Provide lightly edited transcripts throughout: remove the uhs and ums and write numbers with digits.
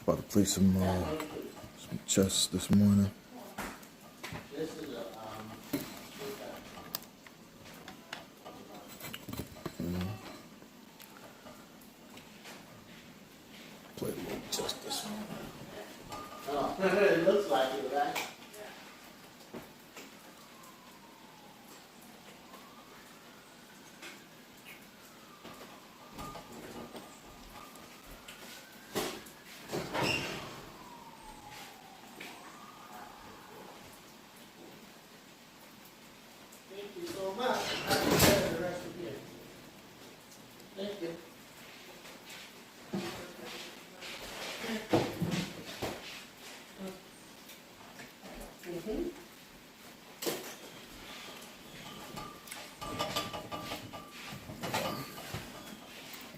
About to play some chess this morning. Play a little chess this morning. It looks like it, right? Thank you so much. I appreciate the rest of you. Thank you.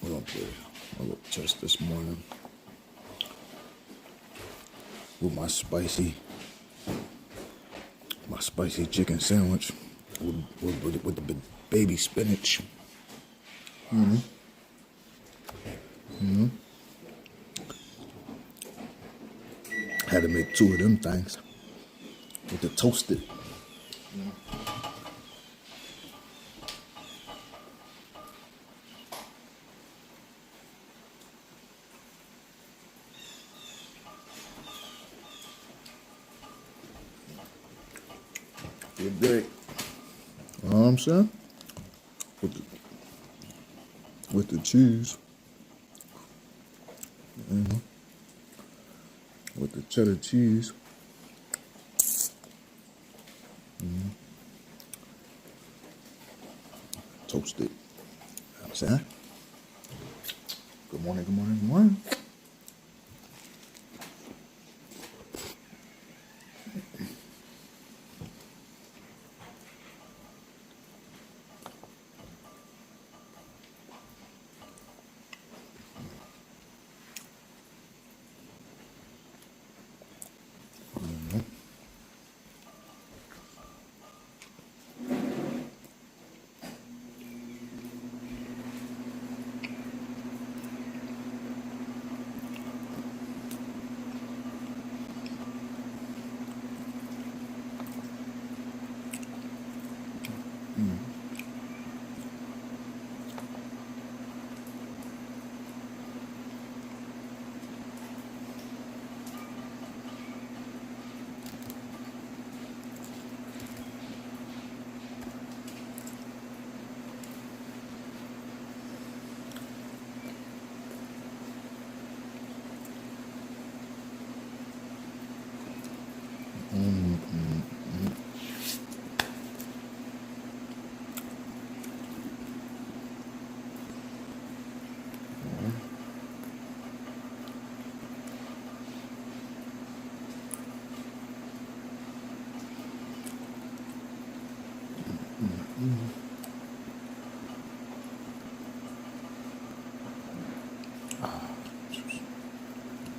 We're gonna play a little chess this morning with my spicy chicken sandwich with the baby spinach. Had to make 2 of them things with the toasted. Feel great. You know what I'm saying? With the cheese. With the cheddar cheese. Toasted. You know what I'm saying? Good morning, good morning, good morning.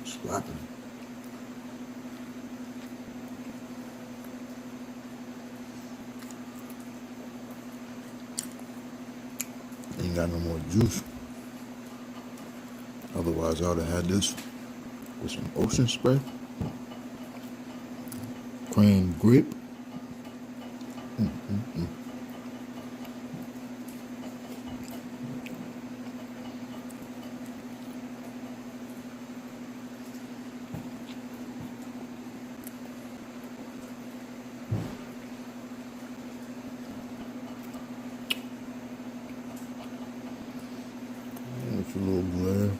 Slapping. Ain't got no more juice. Otherwise, I would have had this with some ocean spray, cran grape. It's a little glare.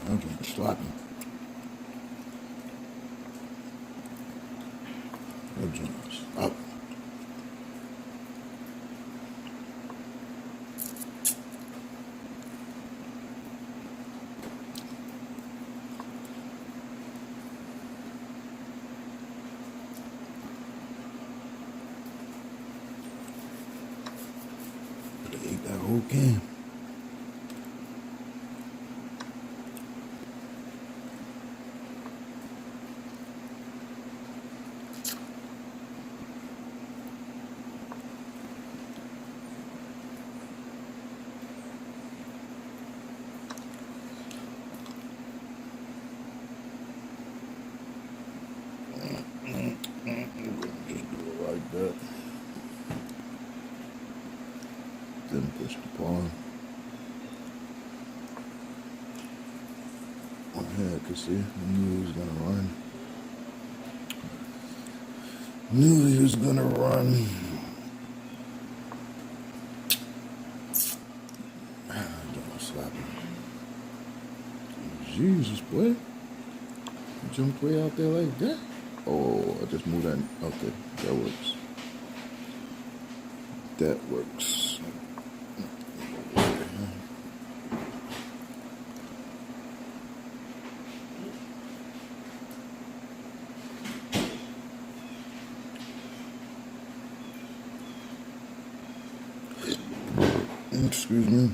I'm getting sloppy. I'm getting sloppy. Could have ate that whole can. Just do it like that. Then push the pawn. Ahead, cause see, I knew he was gonna run. Knew he was gonna run. Don't slap him. Jesus, boy. You jumped way out there like that. Oh, I just moved that. Okay, that works. That works. Excuse me.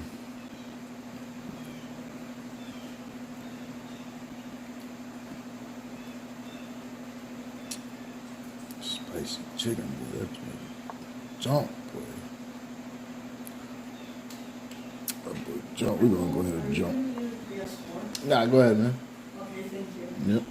Spicy chicken, boy. That's my jump, boy. That boy jump. We're gonna go ahead and jump. Nah, go ahead, man. Okay, thank you. Yep.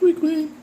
Free queen.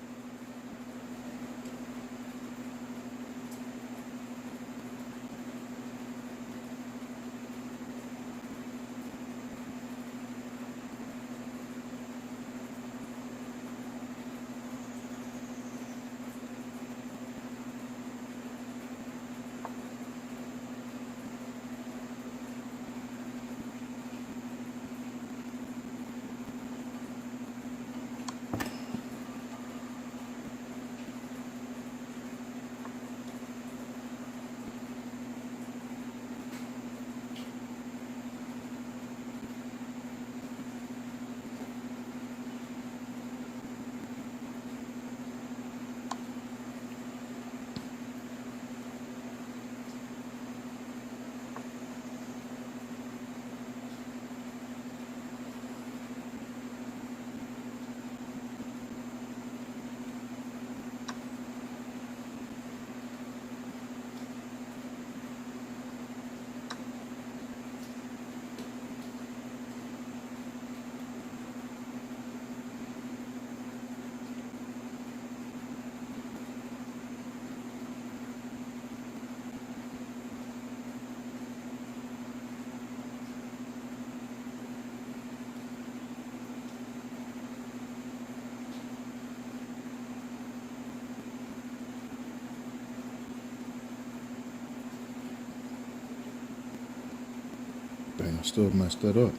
Dang, I still messed that up.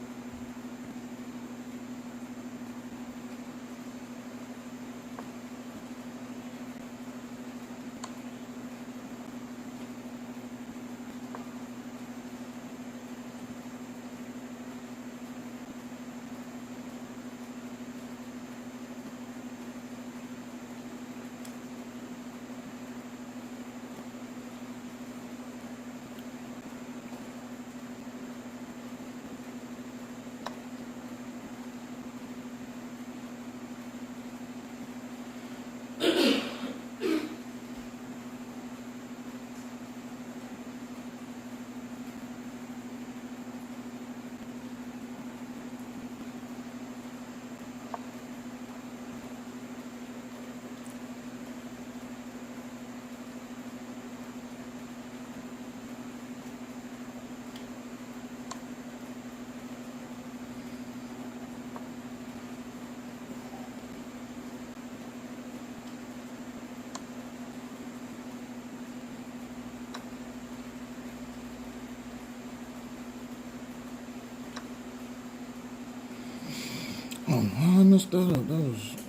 Oh, how I messed that up.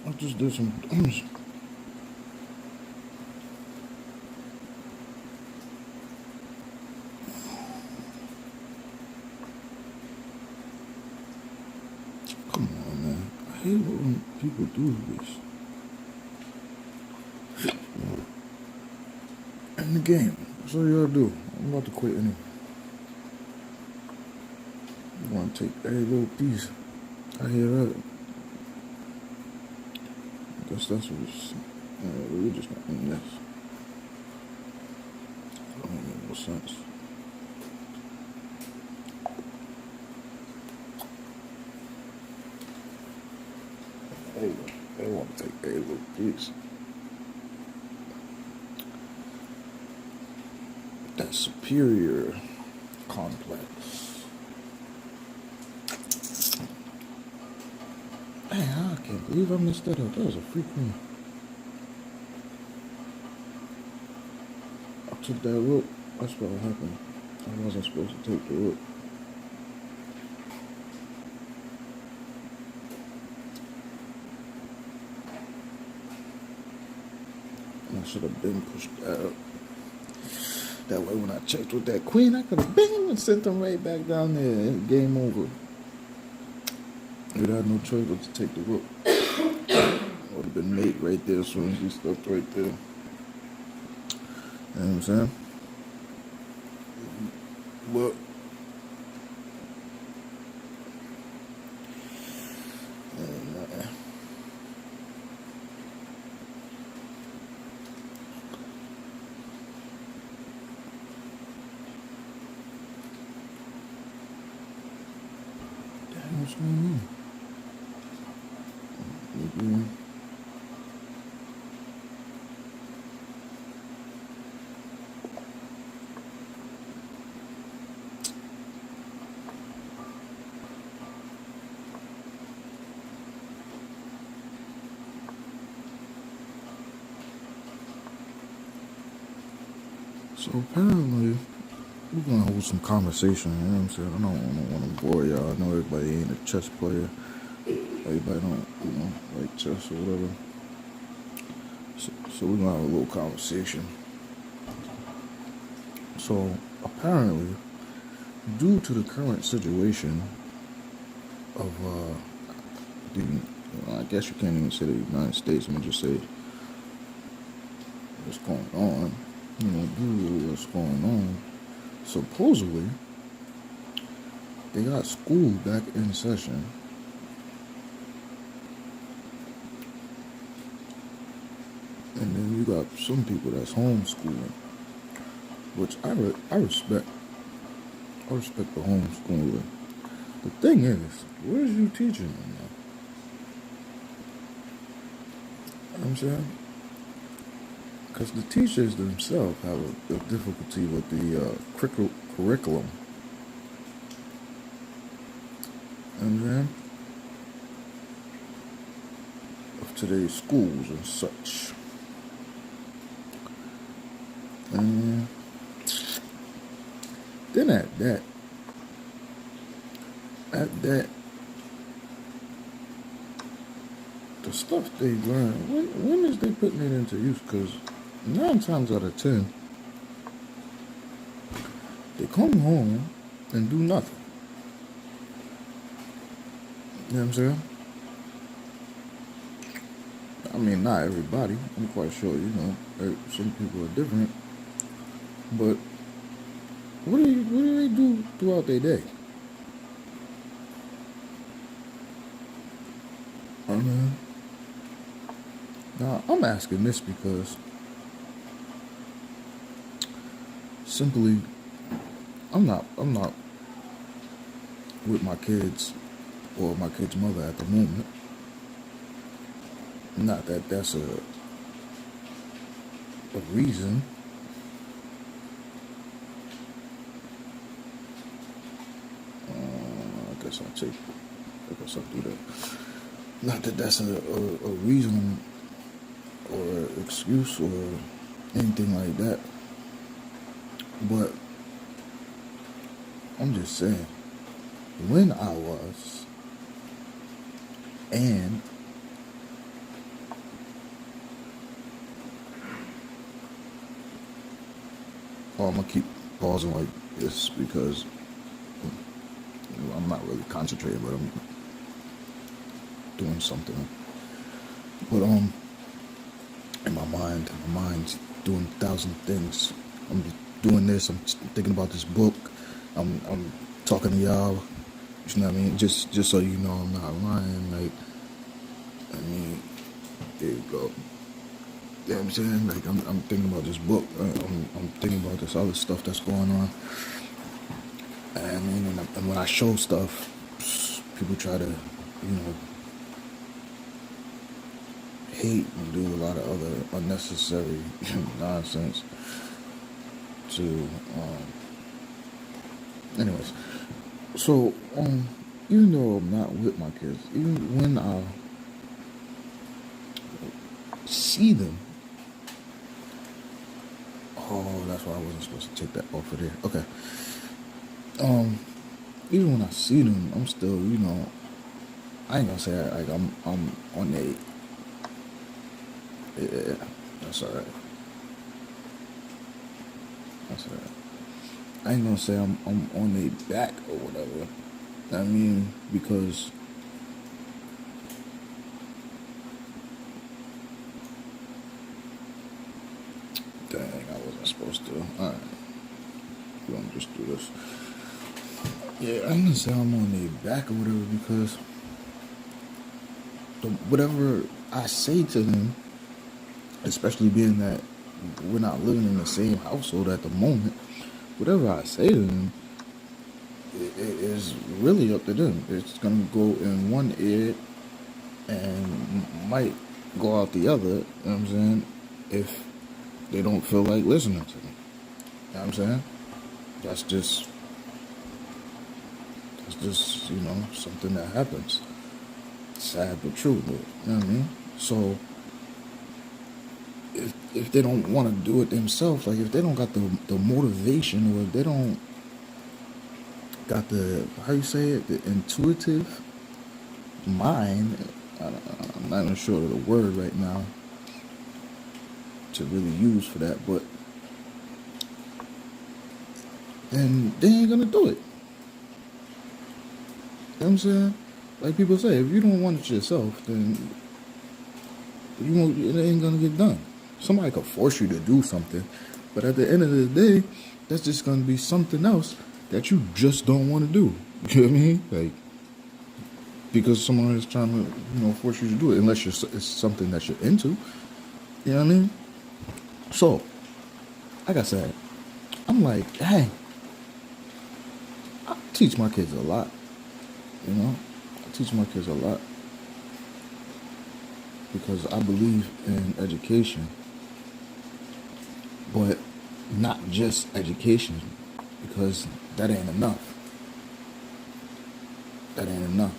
I just did some. Come on, man. I hate it when people do this. In the game. That's all you gotta do. I'm about to quit anyway. You wanna take every little piece. I hear that. I guess that's what it's. We're just not in this. That don't make no sense. They want to take every little piece. That superior complex. Man, I can't believe I messed that up. That was a freaking. I took that rope. That's what happened. I wasn't supposed to take the rope. I should have been pushed out. That way, when I checked with that queen, I could have been and sent them right back down there. Game over. You'd had no choice but to take the rope. Would have been mate right there as soon as he stepped right there. You know what I'm saying? But what's going on? Maybe So apparently, we're gonna hold some conversation. You know what I'm saying? I don't want to bore y'all. I know everybody ain't a chess player. Everybody don't, like chess or whatever. So we're gonna have a little conversation. So apparently, due to the current situation of I guess you can't even say the United States. I'm gonna just say what's going on. Due to what's going on, supposedly they got school back in session. And then you got some people that's homeschooling, which I respect. I respect the homeschooling. The thing is, where's you teaching them now? You know what I'm saying? Because the teachers themselves have a difficulty with the curriculum. You know what I'm saying? Of today's schools and such. And then at that, the stuff they learn, when is they putting it into use? Because 9 times out of 10, they come home and do nothing. You know what I'm saying? I mean, not everybody. I'm quite sure, some people are different. But what do they do throughout their day? I mean, now I'm asking this because simply I'm not with my kids or my kid's mother at the moment. Not that that's a reason. I guess I'll do that. Not that that's a reason or excuse or anything like that. But I'm just saying, when I was, and I'm gonna keep pausing like this because I'm not really concentrating, but I'm doing something. But in my mind's doing 1,000 things. I'm doing this. I'm thinking about this book. I'm talking to y'all. You know what I mean? Just so you know, I'm not lying. Like, I mean, there you go. You know what I'm saying? Like, I'm thinking about this book. I'm thinking about this other stuff that's going on. And I mean, and when I show stuff, people try to, hate and do a lot of other unnecessary nonsense to, anyways. So, even though I'm not with my kids, even when I see them, oh, that's why I wasn't supposed to take that off of there. Okay. Even when I see them, I'm still, I ain't gonna say like I'm on a, yeah, that's alright. That's alright. I ain't gonna say I'm on their back or whatever. I mean, because dang, I wasn't supposed to. Alright, we're gonna just do this. Yeah, I ain't gonna say I'm on their back or whatever because whatever I say to them, especially being that we're not living in the same household at the moment, whatever I say to them, it is really up to them. It's gonna go in one ear and might go out the other, you know what I'm saying, if they don't feel like listening to me. You know what I'm saying? That's just something that happens. Sad but true, but you know what I mean? So if they don't want to do it themselves, like if they don't got the motivation, or if they don't got the, how you say it, the intuitive mind, I'm not even sure of the word right now to really use for that, but then they ain't gonna do it. You know what I'm saying? Like people say, if you don't want it yourself, then it ain't gonna get done. Somebody could force you to do something, but at the end of the day, that's just gonna be something else that you just don't want to do. You know what I mean? Like, because someone is trying to, force you to do it, unless it's something that you're into. You know what I mean? So, like I said, I'm like, hey, I teach my kids a lot. I teach my kids a lot because I believe in education, but not just education, because that ain't enough. That ain't enough.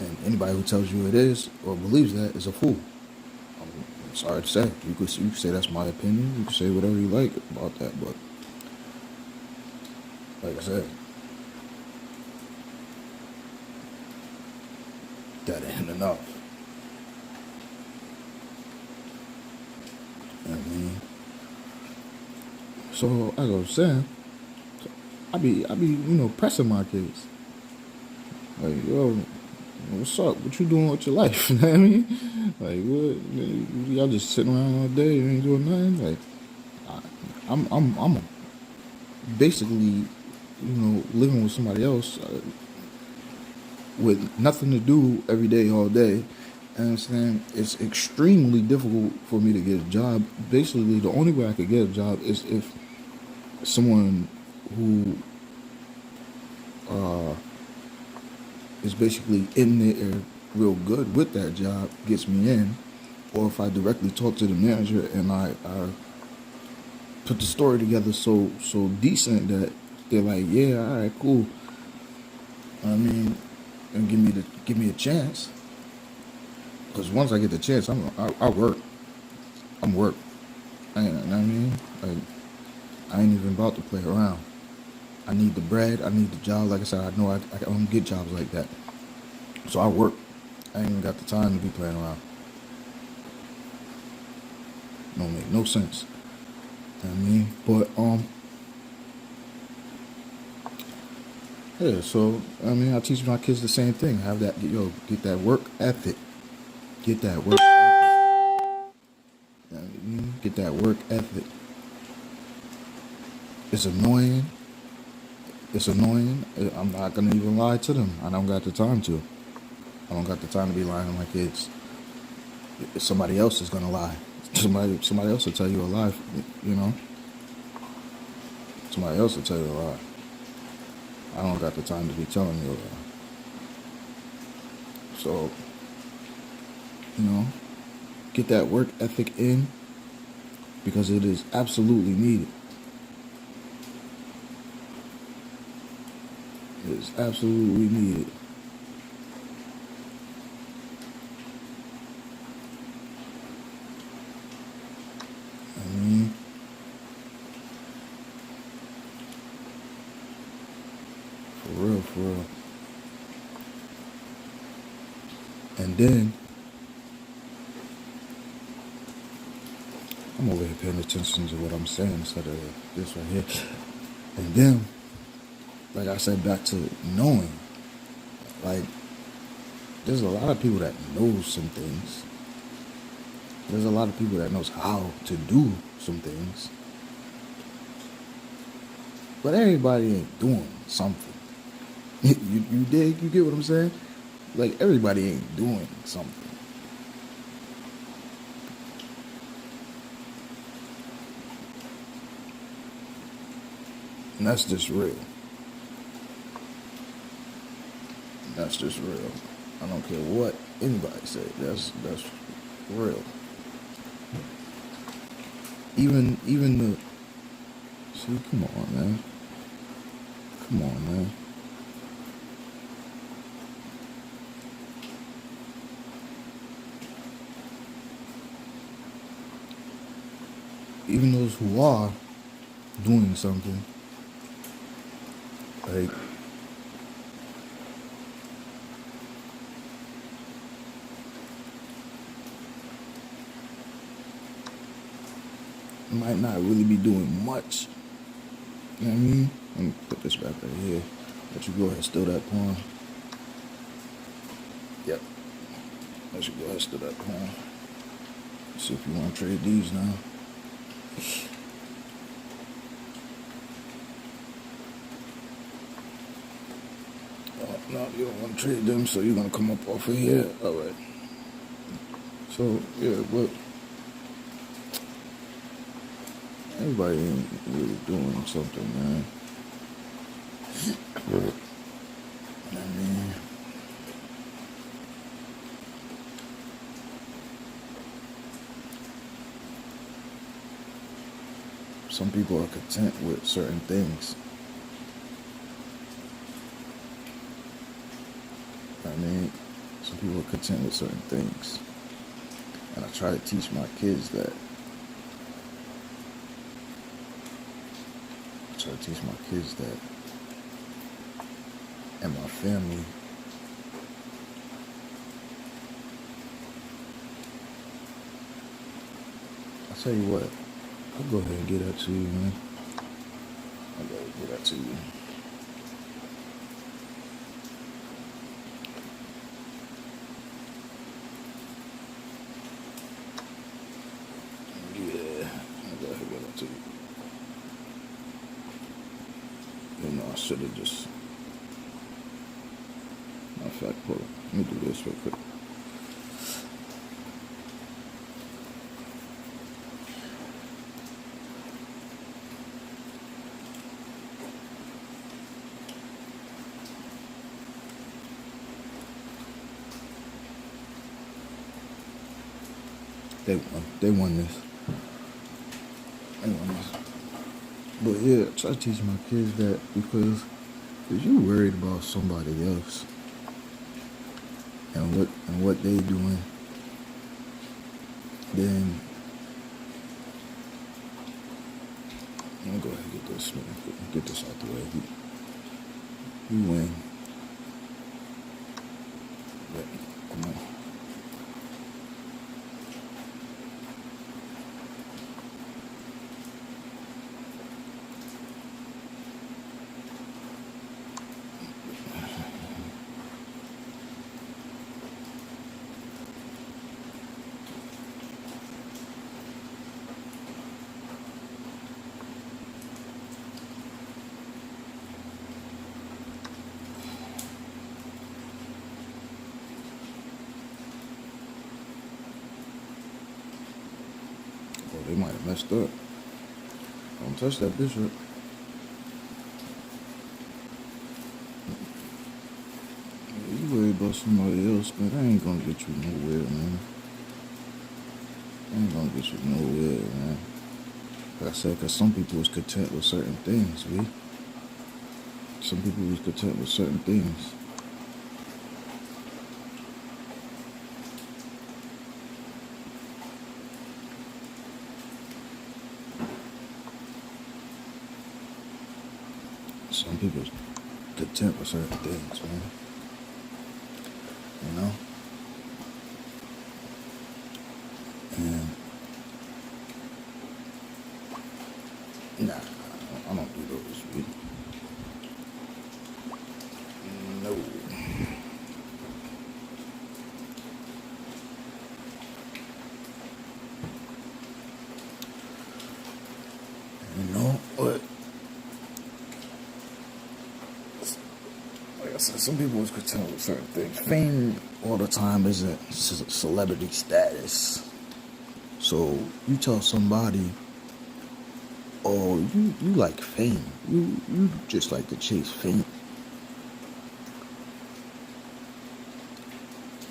And anybody who tells you it is or believes that is a fool. I'm sorry to say. You could say that's my opinion. You can say whatever you like about that, but like I said, that ain't enough. You know what I mean? So as I was saying, I be pressing my kids. Like, yo, what's up? What you doing with your life? You know what I mean? Like, what? Y'all just sitting around all day and ain't doing nothing? Like, I'm basically, living with somebody else with nothing to do every day, all day. And saying it's extremely difficult for me to get a job. Basically, the only way I could get a job is if someone who is basically in there real good with that job gets me in, or if I directly talk to the manager and I put the story together so decent that they're like, yeah, all right, cool. I mean, and give me a chance. Because once I get the chance, I work. I'm work. You know what I mean? Like, I ain't even about to play around. I need the bread. I need the job. Like I said, I know I don't get jobs like that. So I work. I ain't even got the time to be playing around. Don't make no sense. You know what I mean? But yeah, so I mean, I teach my kids the same thing. Have that, get that work ethic. Get that work ethic. You know what I mean? Get that work ethic. It's annoying. I'm not gonna even lie to them. I don't got the time to. I don't got the time to be lying to my kids. Somebody else is gonna lie. Somebody else will tell you a lie. Somebody else will tell you a lie. I don't got the time to be telling you a lie. So, get that work ethic in, because it is absolutely needed. It is absolutely needed. I mean, for real. And then, I'm over here paying attention to what I'm saying instead of this right here. And then, like I said, back to knowing. Like, there's a lot of people that know some things. There's a lot of people that knows how to do some things. But everybody ain't doing something. You dig? You get what I'm saying? Like, everybody ain't doing something. And that's just real. That's just real. I don't care what anybody say. That's real. Even the, see, come on, man. even those who are doing something, like, might not really be doing much. You know what I mean? Let me put this back right here. Let you go ahead and steal that pawn. Yep. Let you go ahead and steal that pawn. See if you want to trade these now. Oh, no, you don't want to trade them, so you're going to come up off of here. All right. So, yeah, but everybody ain't really doing something, man. I mean, some people are content with certain things. I mean, some people are content with certain things. And I try to teach my kids that. I try to teach my kids that. And my family. I'll tell you what. I'll go ahead and get that to you, man. I'll go ahead and get that to you. Yeah, I'll go ahead and get that to you. You know, I should have just... Matter of fact, hold on. Let me do this real quick. They won this. They won this. But yeah, I try to teach my kids that because if you worried about somebody else and what they doing, then I'm gonna go ahead and get this, man. Get this out the way. You win. Yeah, come on. Oh, they might have messed up. Don't touch that bishop. You worry about somebody else, man. That ain't gonna get you nowhere, man. That ain't gonna get you nowhere, man. Like I said, because some people was content with certain things, man. Some people was content with certain things. Some people was content with certain things, man. You know? And nah, I don't do those, man. No. You know, but like I said, some people was content with certain things. Fame all the time isn't celebrity status. So you tell somebody, oh, you like fame. You just like to chase fame.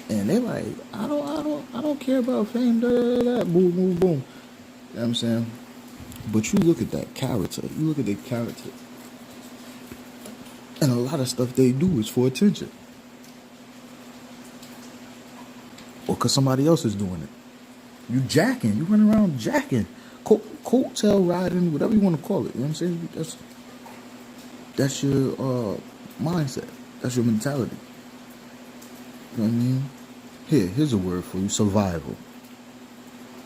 And they like, I don't care about fame, boom, boom, boom. You know what I'm saying? But you look at that character. You look at their character. And a lot of stuff they do is for attention. Or because somebody else is doing it. You jacking. You run around jacking. coattail riding, whatever you want to call it. You know what I'm saying? That's your mindset. That's your mentality. You know what I mean? Here's a word for you: survival.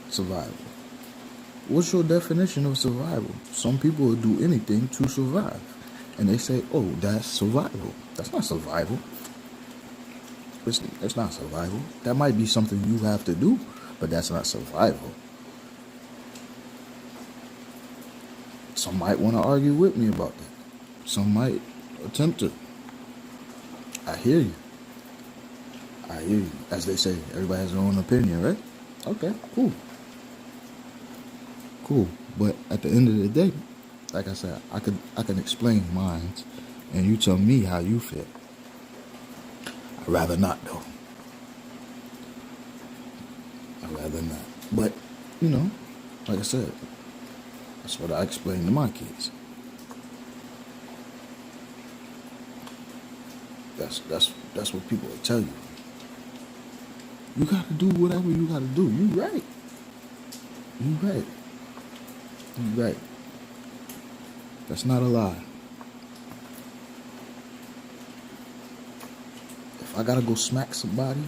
Survival. What's your definition of survival? Some people will do anything to survive, and they say, "Oh, that's survival." That's not survival. It's not survival. That might be something you have to do, but that's not survival. Some might want to argue with me about that. Some might attempt to. I hear you. I hear you. As they say, everybody has their own opinion, right? Okay, cool. Cool. But at the end of the day, like I said, I can explain mine, and you tell me how you feel. I'd rather not, though. I'd rather not. But, like I said, that's what I explain to my kids. That's what people will tell you. You gotta do whatever you gotta do. You right. That's not a lie. If I gotta go smack somebody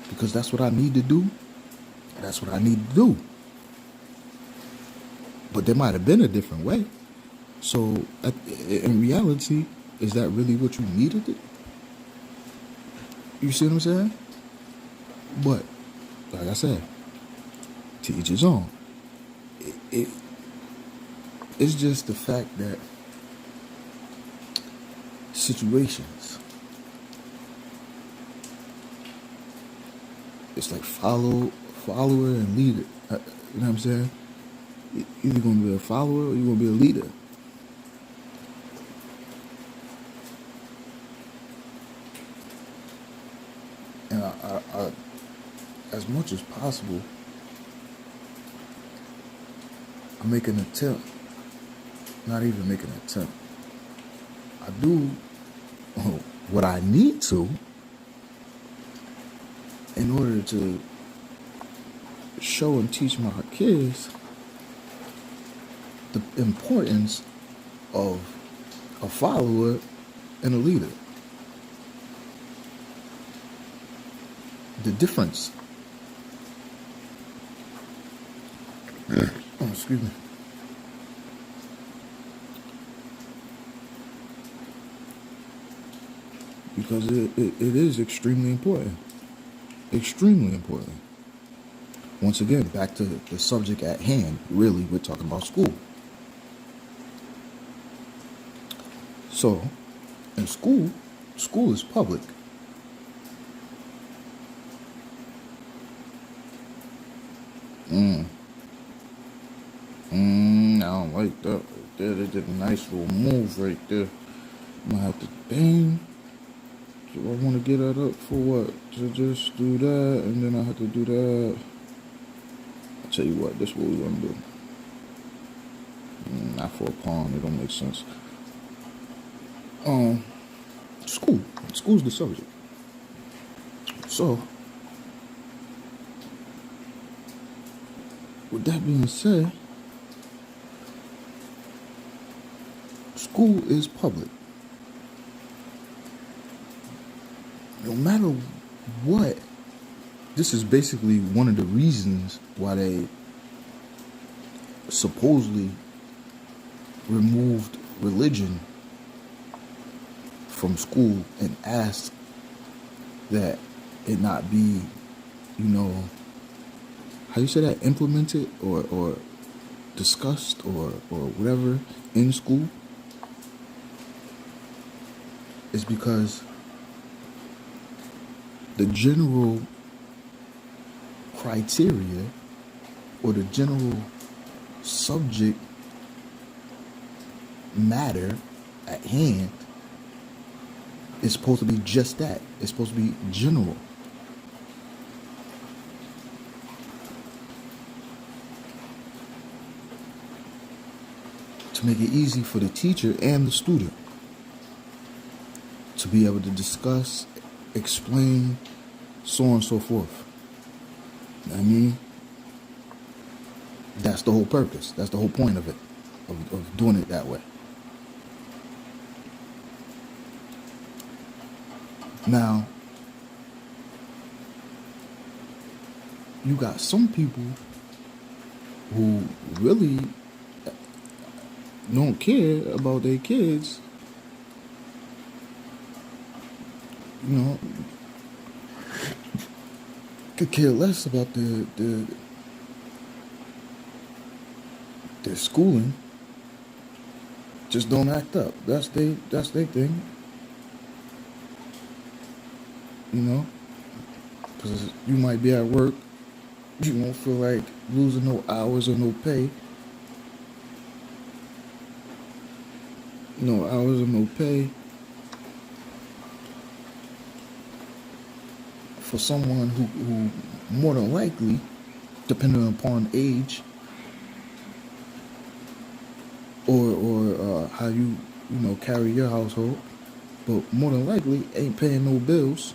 because that's what I need to do, that's what I need to do. But there might have been a different way. So, in reality, is that really what you needed to? You see what I'm saying? But, like I said, to each his own. It's just the fact that situations, it's like follower and leader. You know what I'm saying? You're either going to be a follower or you're going to be a leader. And I, as much as possible, I make an attempt. Not even make an attempt. I do what I need to in order to show and teach my kids the importance of a follower and a leader. The difference. Oh, excuse me. Because it is extremely important. Extremely important. Once again, back to the subject at hand. Really, we're talking about school. So, in school is public. I don't like that right there. They did a nice little move right there. I'm gonna have to, dang. Do I want to get that up for what? To just do that, and then I have to do that. I'll tell you what, this is what we're gonna do. Not for a pawn, it don't make sense. School. School's the subject. So, with that being said, school is public. No matter what, this is basically one of the reasons why they supposedly removed religion from school and asked that it not be, how you say that, implemented or discussed or whatever in school, is because the general criteria or the general subject matter at hand is supposed to be just that. It's supposed to be general. To make it easy for the teacher and the student to be able to discuss, explain, so on and so forth. You know what I mean? That's the whole purpose. That's the whole point of it, of doing it that way. Now, you got some people who really don't care about their kids, you know, could care less about their schooling, just don't act up. That's their thing, you know, because you might be at work, you won't feel like losing no hours or no pay. No hours or no pay for someone who more than likely, depending upon age or how you carry your household, but more than likely ain't paying no bills.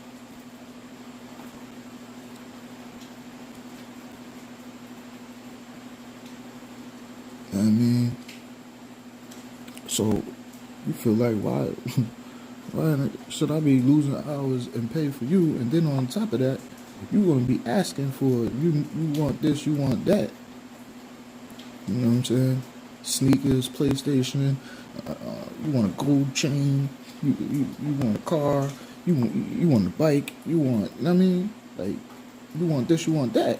I mean, so you feel like why should I be losing hours and pay for you? And then on top of that, you're gonna be asking for you want this, you want that. You know what I'm saying? Sneakers, PlayStation, you want a gold chain, you want a car, you want a bike, you want, I mean, like, you want this, you want that.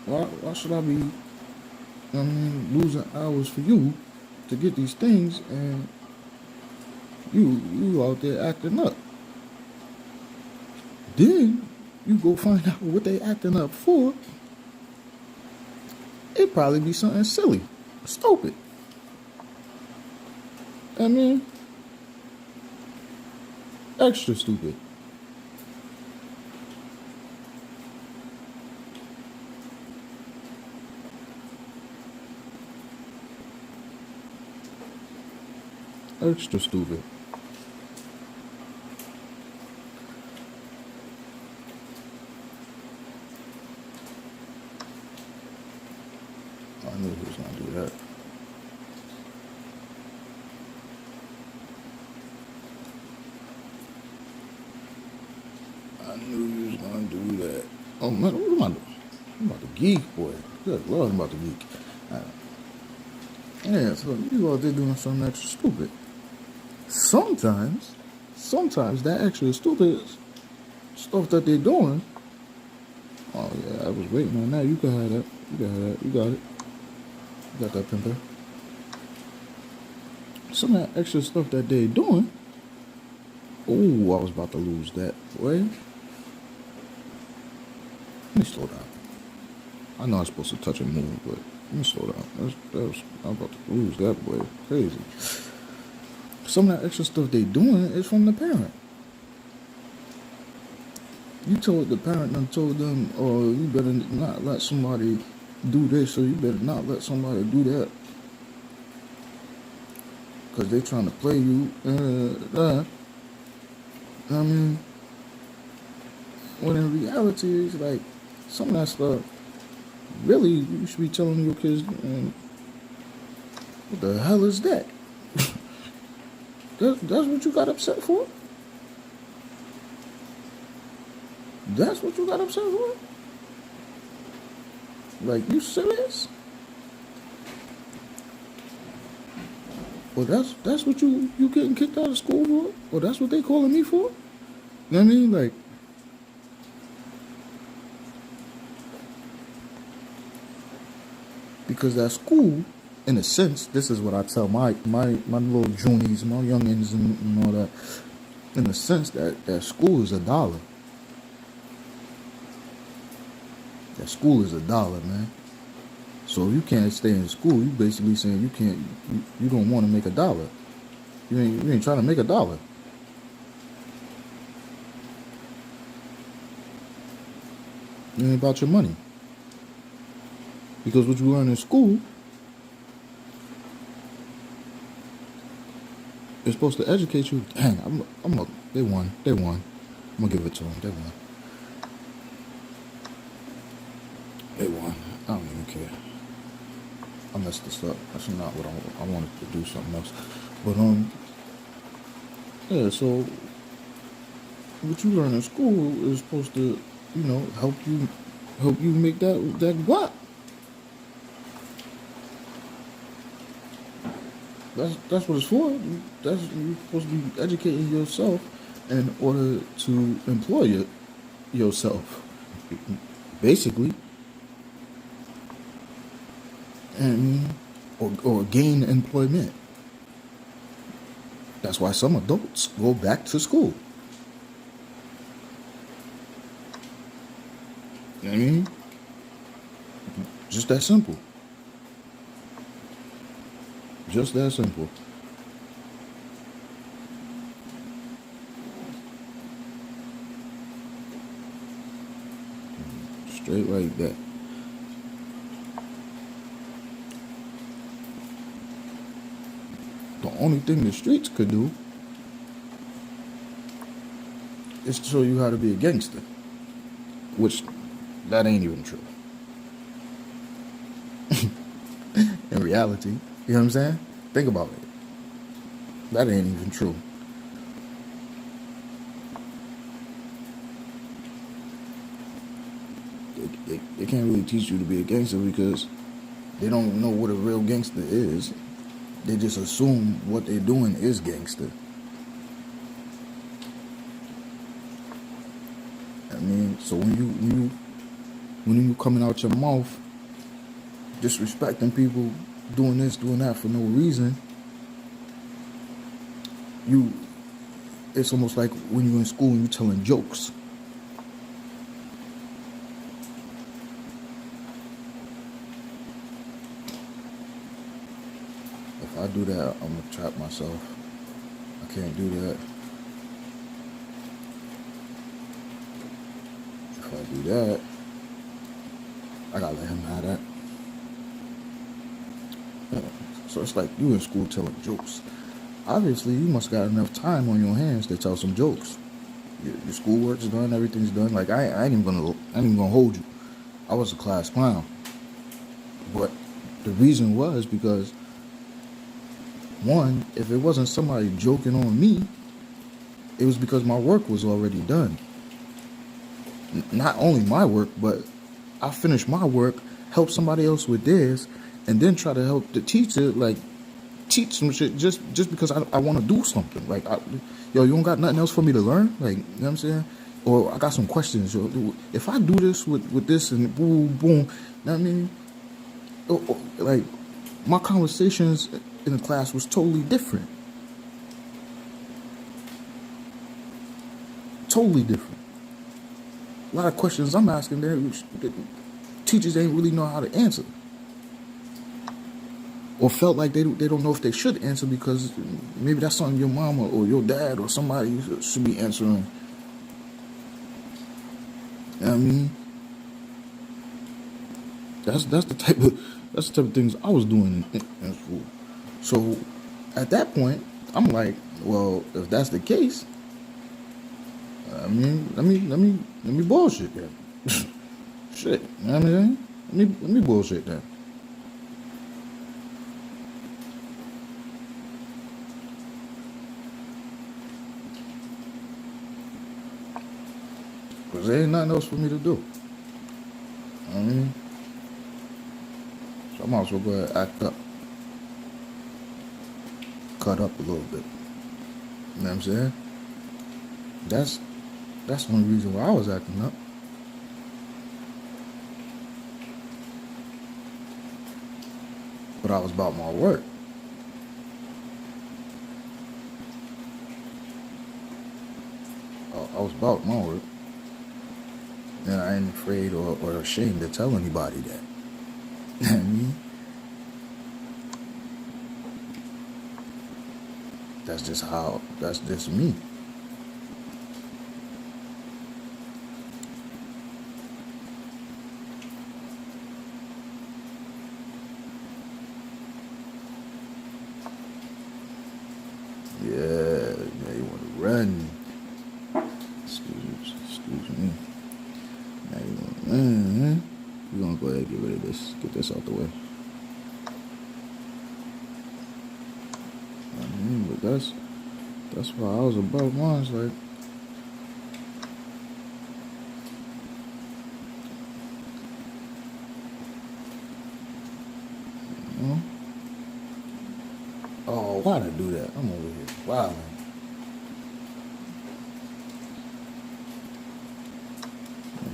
Why should I be, losing hours for you to get these things, and you out there acting up? Then you go find out what they acting up for. It'd probably be something silly, stupid. I mean, extra stupid. Extra stupid. I knew he was gonna do that. I knew he was gonna do that. Oh man, what am I doing? I'm about to geek, boy. Good Lord, I'm about to geek. Yeah, so you out there doing something extra stupid. Sometimes that extra stupid stuff that they're doing. Oh yeah, I was waiting on that. You can have that. You can have that. You got it. You got that, pimper. Some of that extra stuff that they're doing. Oh, I was about to lose that. Boy. Let me slow down. I know I'm supposed to touch and move, but let me slow down. I'm about to lose that, boy. Crazy. Some of that extra stuff they doing is from the parent. You told the parent and told them, oh, you better not let somebody do this, or you better not let somebody do that, because they trying to play you. I mean, when in reality, it's like some of that stuff, really, you should be telling your kids, what the hell is that? That's what you got upset for? That's what you got upset for? Like, you serious? Well, that's what you getting kicked out of school for? Or that's what they calling me for? You know what I mean? Like, because that school, in a sense, this is what I tell my little juniors, my youngins and all that. In the sense that school is $1. That school is $1, man. So if you can't stay in school, you basically saying you don't want to make $1. You ain't trying to make $1. It ain't about your money. Because what you learn in school is supposed to educate you. Dang, they won. I'm gonna give it to him. They won. They won. I don't even care. I messed this up. That's not what I wanted to do something else. But yeah. So what you learn in school is supposed to, help you make that guap. That's what it's for. You're supposed to be educating yourself in order to employ yourself, basically, and or gain employment. That's why some adults go back to school. You know what I mean? Just that simple. Just that simple. Straight like that. The only thing the streets could do is to show you how to be a gangster, which that ain't even true. In reality, you know what I'm saying? Think about it. That ain't even true. They can't really teach you to be a gangster because they don't know what a real gangster is. They just assume what they're doing is gangster. I mean, so when you coming out your mouth disrespecting people, doing this, doing that for no reason, it's almost like when you're in school and you're telling jokes. If I do that, I'm gonna trap myself. I can't do that. If I do that, I gotta let him have that. Yeah. So it's like you in school telling jokes. Obviously, you must got enough time on your hands to tell some jokes. Your schoolwork's done, everything's done. Like I ain't even gonna hold you. I was a class clown, but the reason was because one, if it wasn't somebody joking on me, it was because my work was already done. Not only my work, but I finished my work, help somebody else with theirs, and then try to help the teacher, like, teach some shit just because I want to do something. Like, you don't got nothing else for me to learn? Like, you know what I'm saying? Or I got some questions. If I do this with this and boom, boom, you know what I mean? Like, my conversations in the class was totally different. Totally different. A lot of questions I'm asking there, teachers ain't really know how to answer. Or felt like they don't know if they should answer because maybe that's something your mama or your dad or somebody should be answering. You know what I mean? That's the type of things I was doing in school. So at that point, I'm like, well, if that's the case, I mean, let me bullshit then. Shit, you know what I mean? Let me bullshit then. Because there ain't nothing else for me to do. You know what I mean? So I might as well go ahead and act up. Cut up a little bit. You know what I'm saying? That's one reason why I was acting up. But I was about my work. I was about my work. And I ain't afraid or ashamed to tell anybody that. You know what I mean? That's just me. Yeah, you want to run. Excuse me. this out the way. But that's why I was above mine. Like, you know? Oh, why'd I do that? I'm over here. Wow.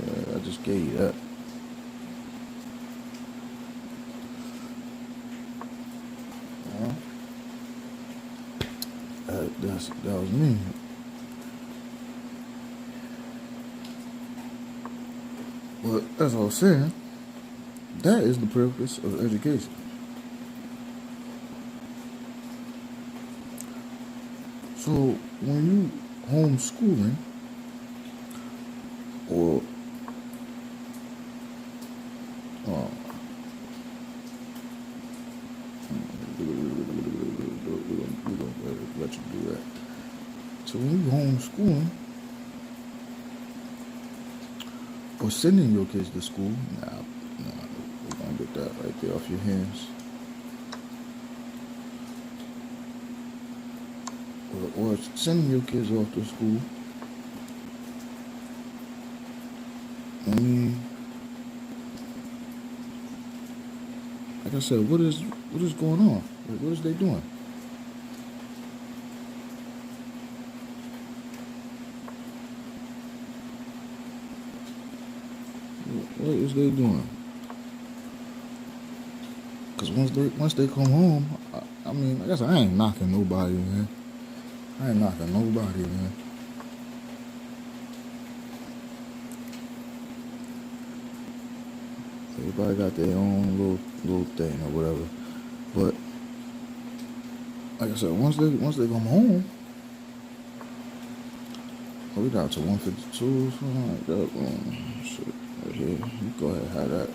Yeah, I just gave you that. That was me. But as I was saying, that is the purpose of education. So when you homeschooling or we're gonna let you do that. So when you homeschooling or sending your kids to school, nah, we're gonna get that right there off your hands. Or sending your kids off to school. I mean, like I said, what is going on? What is they doing? What is they doing? Because once they come home, I mean, like I said, I ain't knocking nobody, man. I ain't knocking nobody, man. Everybody got their own little thing or whatever. But like I said, once they come home, we down to 152, something like that. Shit, right here. You go ahead and have that.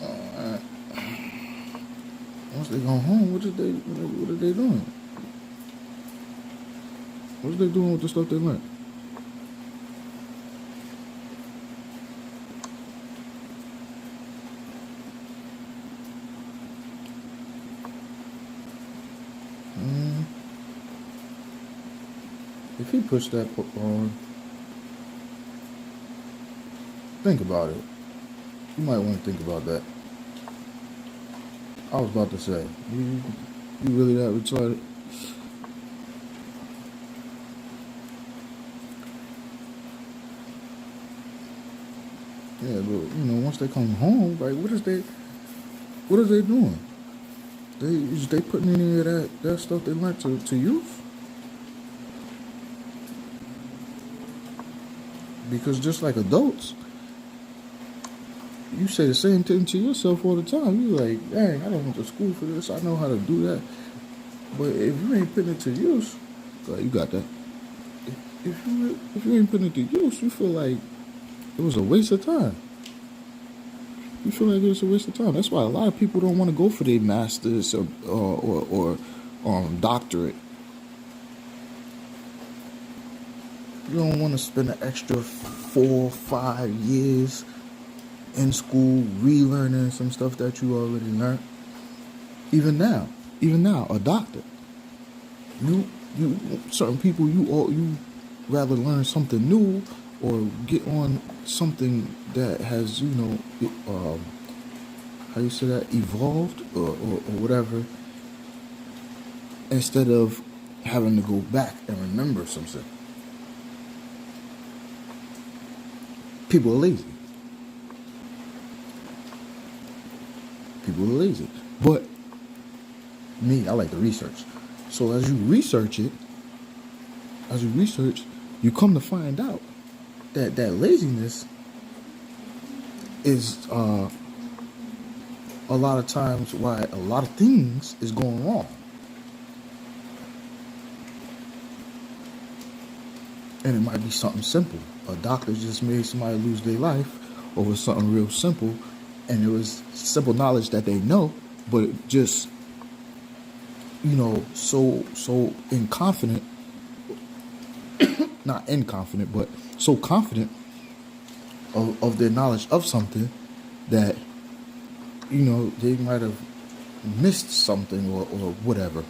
Alright. Once they go home, what are they doing? What are they doing with the stuff they learned? If he puts that on, think about it. You might want to think about that. I was about to say, you really that retarded? Yeah, but once they come home, like what are they doing? They putting any of that stuff they learned to use? Because just like adults, you say the same thing to yourself all the time. You like, dang, I don't went to school for this. I know how to do that. But if you ain't putting it to use, you got that. If you ain't putting it to use, you feel like it was a waste of time. You feel like it was a waste of time. That's why a lot of people don't want to go for their masters or doctorate. You don't want to spend an extra 4 or 5 years in school relearning some stuff that you already learned. Even now, a doctor. You certain people you rather learn something new or get on something that has how you say that, evolved or whatever, instead of having to go back and remember something. People are lazy. But me, I like to research. So as you research, you come to find out that laziness is a lot of times why a lot of things is going wrong. And it might be something simple. A doctor just made somebody lose their life over something real simple, and it was simple knowledge that they know, but it just, so not inconfident, but so confident of their knowledge of something that, they might have missed something or whatever.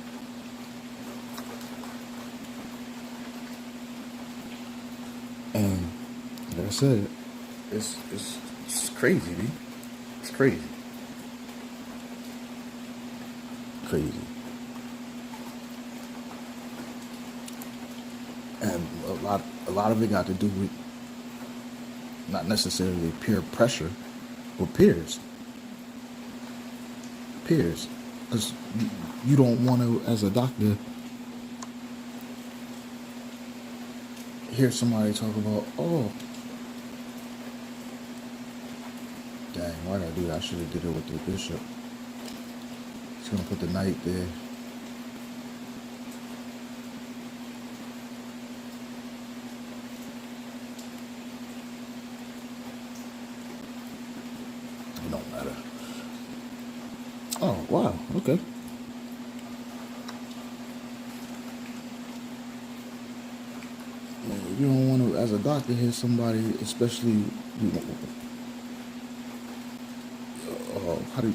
And like I said, it's crazy, dude. It's crazy. Crazy. And a lot of it got to do with not necessarily peer pressure, but peers. Peers. Because you don't want to, as a doctor, hear somebody talk about, oh, dang, why did I do that? I should have did it with the bishop. He's going to put the knight there. It don't matter. Oh, wow, okay. You don't want to, as a doctor, hear somebody, especially,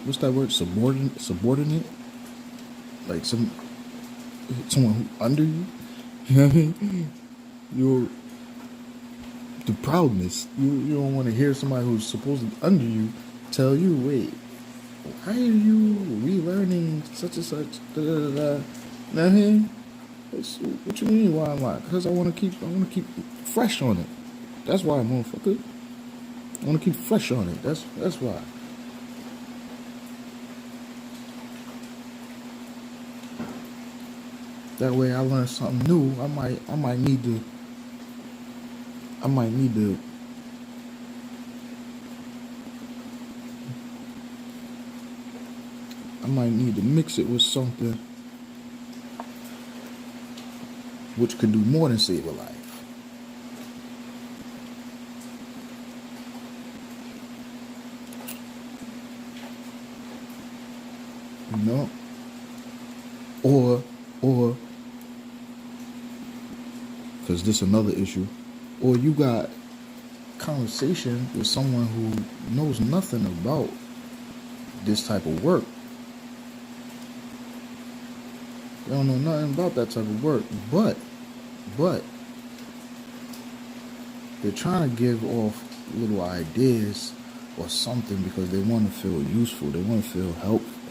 what's that word? Subordinate? Like someone who under you? You know what I mean? The proudness. You don't want to hear somebody who's supposedly under you tell you, wait, why are you relearning such and such? Da, da, da, da. You know what I mean? What you mean? Why am I? Because I want to keep fresh on it. That's why, motherfucker. I want to keep fresh on it. That's why. That way, I learn something new. I might need to. I might need to mix it with something which could do more than save a life. You know? Or because this is another issue, or you got conversation with someone who knows nothing about this type of work. They don't know nothing about that type of work, but they're trying to give off little ideas or something because they want to feel useful. They want to feel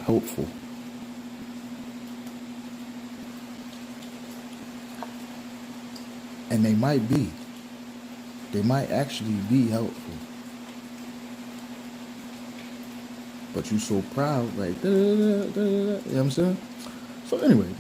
helpful. And they might be. They might actually be helpful. But you so proud, like, da, da, da, da, da, you know what I'm saying? So anyway.